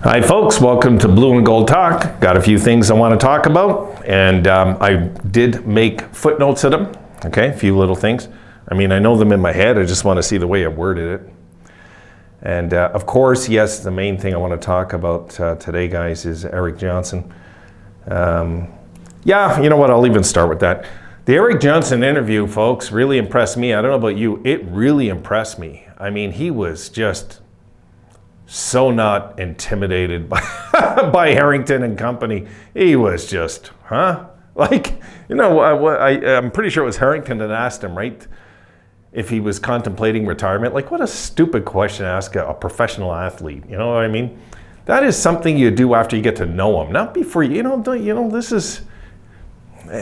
Hi folks, welcome to Blue and Gold Talk. Got a few things I want to talk about, and I did make footnotes of them, okay, a few little things. I mean, I know them in my head, I just want to see the way I worded it. And of course, yes, the main thing I want to talk about today, guys, is Erik Johnson. Yeah, you know what, I'll even start with that. The Erik Johnson interview, folks, really impressed me. I don't know about you, it really impressed me. I mean, he was just so not intimidated by, by Harrington and company. He was just, like, you know, I'm pretty sure it was Harrington that asked him, right, if he was contemplating retirement. Like, what a stupid question to ask a professional athlete, you know what I mean? That is something you do after you get to know him, not before, this is,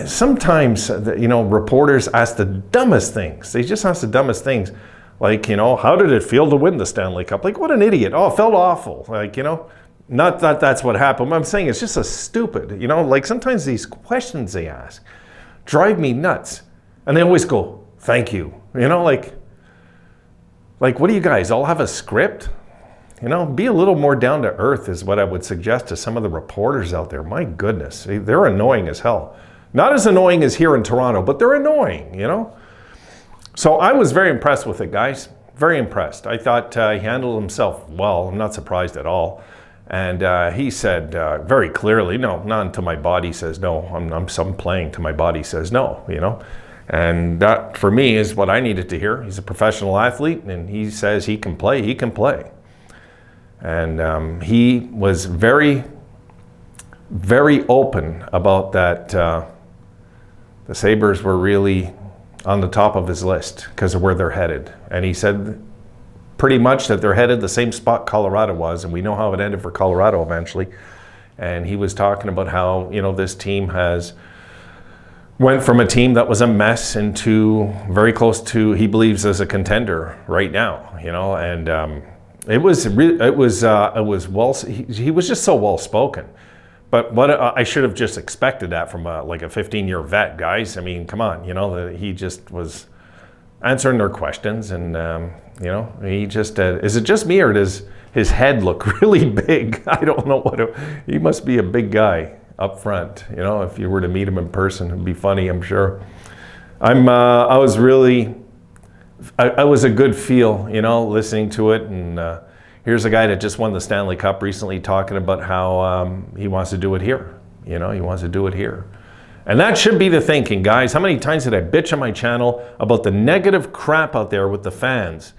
sometimes, reporters ask the dumbest things. They just ask the dumbest things. Like, how did it feel to win the Stanley Cup? Like, what an idiot. Oh, it felt awful. Like, not that that's what happened. I'm saying it's just a stupid, like sometimes these questions they ask drive me nuts. And they always go, thank you. Like what do you guys all have a script? Be a little more down to earth is what I would suggest to some of the reporters out there. My goodness, they're annoying as hell. Not as annoying as here in Toronto, but they're annoying, So I was very impressed with it, guys. Very impressed. I thought he handled himself well. I'm not surprised at all. And he said very clearly, no, not until my body says no. I'm playing till my body says no, And that, for me, is what I needed to hear. He's a professional athlete, and he says he can play, he can play. And he was very, very open about that. The Sabres were really on the top of his list because of where they're headed. And he said pretty much that they're headed the same spot Colorado was, and we know how it ended for Colorado eventually. And he was talking about how, this team went from a team that was a mess into very close to, he believes, as a contender right now, and he was just so well spoken. But what I should have just expected that from a 15-year vet, guys. I mean, come on, he just was answering their questions, and he just is it just me, or does his head look really big? I don't know he must be a big guy up front. If you were to meet him in person, it'd be funny, I'm sure. I was a good feel, listening to it, and here's a guy that just won the Stanley Cup recently talking about how he wants to do it here. He wants to do it here. And that should be the thinking, guys. How many times did I bitch on my channel about the negative crap out there with the fans,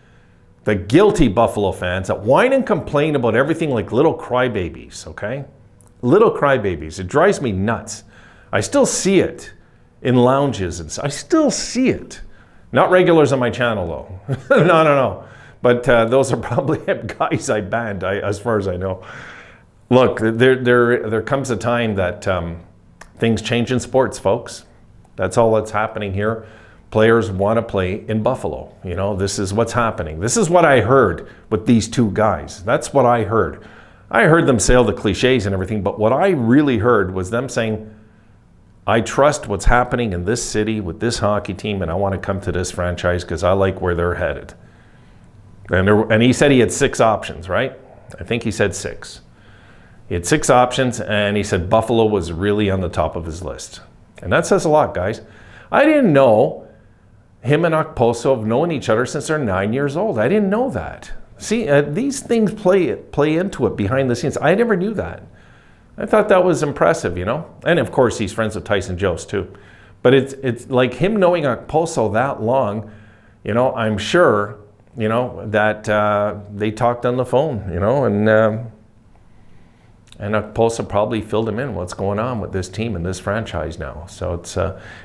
the guilty Buffalo fans that whine and complain about everything like little crybabies, okay? Little crybabies. It drives me nuts. I still see it in lounges, and I still see it. Not regulars on my channel, though. No. But those are probably guys I banned, as far as I know. Look, there comes a time that things change in sports, folks. That's all that's happening here. Players want to play in Buffalo. This is what's happening. This is what I heard with these two guys. That's what I heard. I heard them say all the cliches and everything, but what I really heard was them saying, I trust what's happening in this city with this hockey team, and I want to come to this franchise because I like where they're headed. And he said he had 6 options, right? I think he said 6. He had 6 options, and he said Buffalo was really on the top of his list. And that says a lot, guys. I didn't know him and Okposo have known each other since they're 9 years old. I didn't know that. See, these things play into it behind the scenes. I never knew that. I thought that was impressive, And of course, he's friends with Tyson Jost too. But it's like him knowing Okposo that long, I'm sure, that they talked on the phone, and Okposo probably filled him in what's going on with this team and this franchise now. So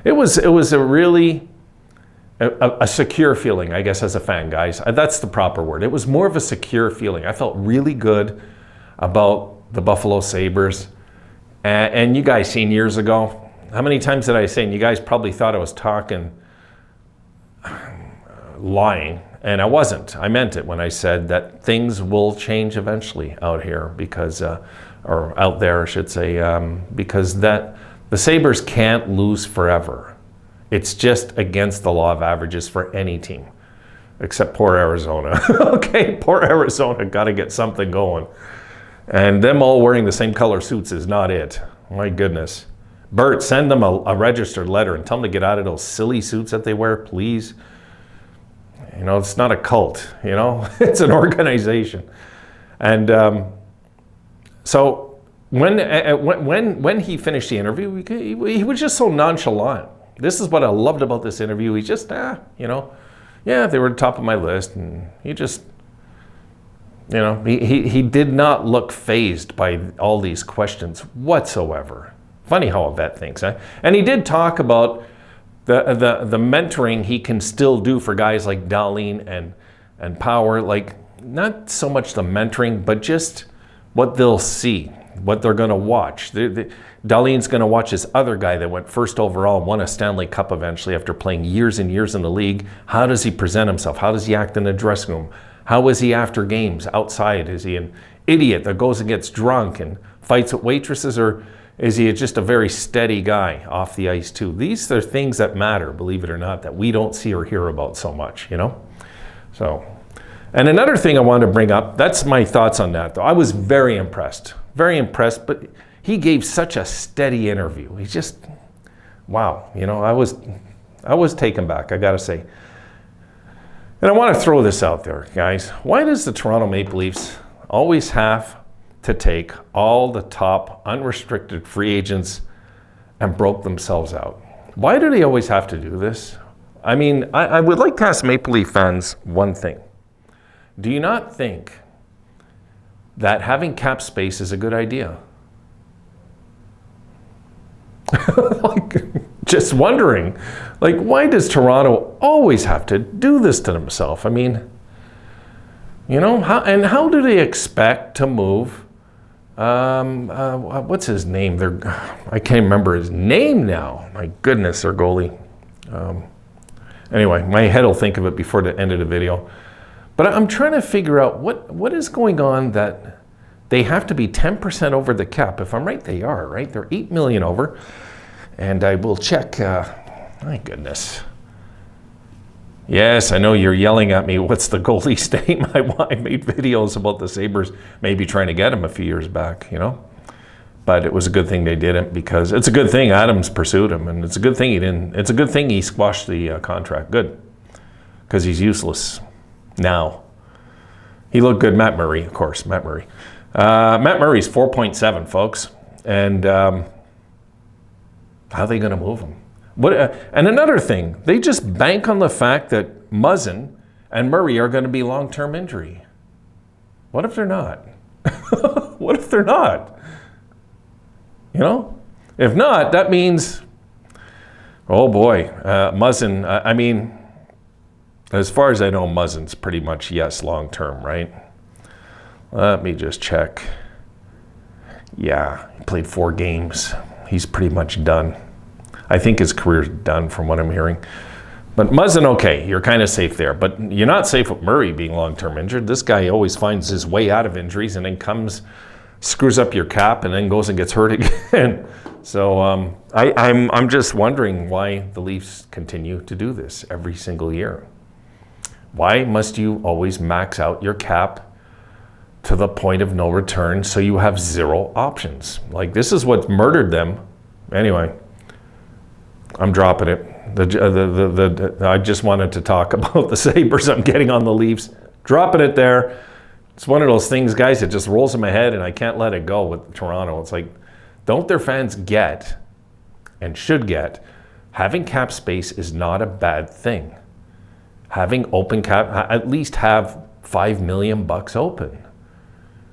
it was a really a secure feeling, I guess, as a fan, guys. That's the proper word. It was more of a secure feeling. I felt really good about the Buffalo Sabres. And you guys seen years ago, how many times did I say, and you guys probably thought I was lying, and I wasn't. I meant it when I said that things will change eventually out here because, or out there, I should say, because that the Sabres can't lose forever. It's just against the law of averages for any team, except poor Arizona. Okay, poor Arizona got to get something going. And them all wearing the same color suits is not it. My goodness. Bert, send them a registered letter and tell them to get out of those silly suits that they wear, please. You know, it's not a cult, you know, it's an organization. And so when he finished the interview, he was just so nonchalant. This is what I loved about this interview. He just, you know, yeah, they were at the top of my list. And he just, you know, he did not look fazed by all these questions whatsoever. Funny how a vet thinks, eh? And he did talk about the mentoring he can still do for guys like Darlene and Power. Like, not so much the mentoring, but just what they'll see, what they're going to watch. Darlene's going to watch this other guy that went first overall and won a Stanley Cup eventually after playing years and years in the league. How does he present himself? How does he act in the dressing room? How is he after games outside? Is he an idiot that goes and gets drunk and fights with waitresses, or is he just a very steady guy off the ice too? These are things that matter, believe it or not, that we don't see or hear about so much, you know? So, and another thing I wanted to bring up, that's my thoughts on that though. I was very impressed, but he gave such a steady interview. He just, wow, you know, I was taken back, I gotta say. And I want to throw this out there, guys. Why does the Toronto Maple Leafs always have to take all the top unrestricted free agents and broke themselves out? Why do they always have to do this? I mean, I would like to ask Maple Leaf fans one thing. Do you not think that having cap space is a good idea? Like, just wondering, like, why does Toronto always have to do this to themselves? I mean, you know, how do they expect to move? What's his name? I can't remember his name now. My goodness, their goalie. Anyway, my head will think of it before the end of the video. But I'm trying to figure out what is going on that they have to be 10% over the cap. If I'm right, they are, right? They're $8 million over. And I will check, my goodness. Yes, I know you're yelling at me. What's the goalie's name? I made videos about the Sabres maybe trying to get him a few years back, you know? But it was a good thing they didn't, because it's a good thing Adams pursued him, and it's a good thing he didn't. It's a good thing he squashed the contract. Good. Because he's useless now. He looked good. Matt Murray, of course, Matt Murray. Matt Murray's 4.7, folks. And how are they going to move him? And another thing, they just bank on the fact that Muzzin and Murray are going to be long-term injury. What if they're not? What if they're not? You know? If not, that means, oh boy, Muzzin, I mean, as far as I know, Muzzin's pretty much yes long-term, right? Let me just check. Yeah, he played 4 games. He's pretty much done. I think his career's done from what I'm hearing. But Muzzin, okay, you're kind of safe there. But you're not safe with Murray being long-term injured. This guy always finds his way out of injuries and then screws up your cap and then goes and gets hurt again. So I'm just wondering why the Leafs continue to do this every single year. Why must you always max out your cap to the point of no return so you have 0 options? Like, this is what murdered them. Anyway, I'm dropping it. I just wanted to talk about the Sabres. I'm getting on the Leafs. Dropping it there. It's one of those things, guys, it just rolls in my head and I can't let it go with Toronto. It's like, don't their fans get, and should get, having cap space is not a bad thing. Having open cap, at least have $5 million open.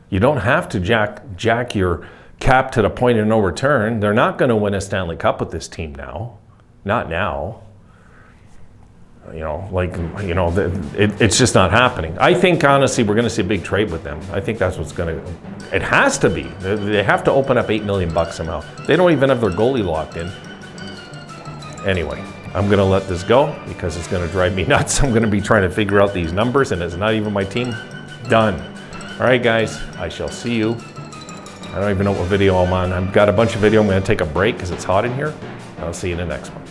You don't have to jack your cap to the point of no return. They're not going to win a Stanley Cup with this team now. Not now. You know, like, you know, it's just not happening. I think, honestly, we're going to see a big trade with them. I think that's what's going to, it has to be. They have to open up $8 million somehow. They don't even have their goalie locked in. Anyway, I'm going to let this go because it's going to drive me nuts. I'm going to be trying to figure out these numbers and it's not even my team. Done. All right, guys, I shall see you. I don't even know what video I'm on. I've got a bunch of video. I'm going to take a break because it's hot in here. I'll see you in the next one.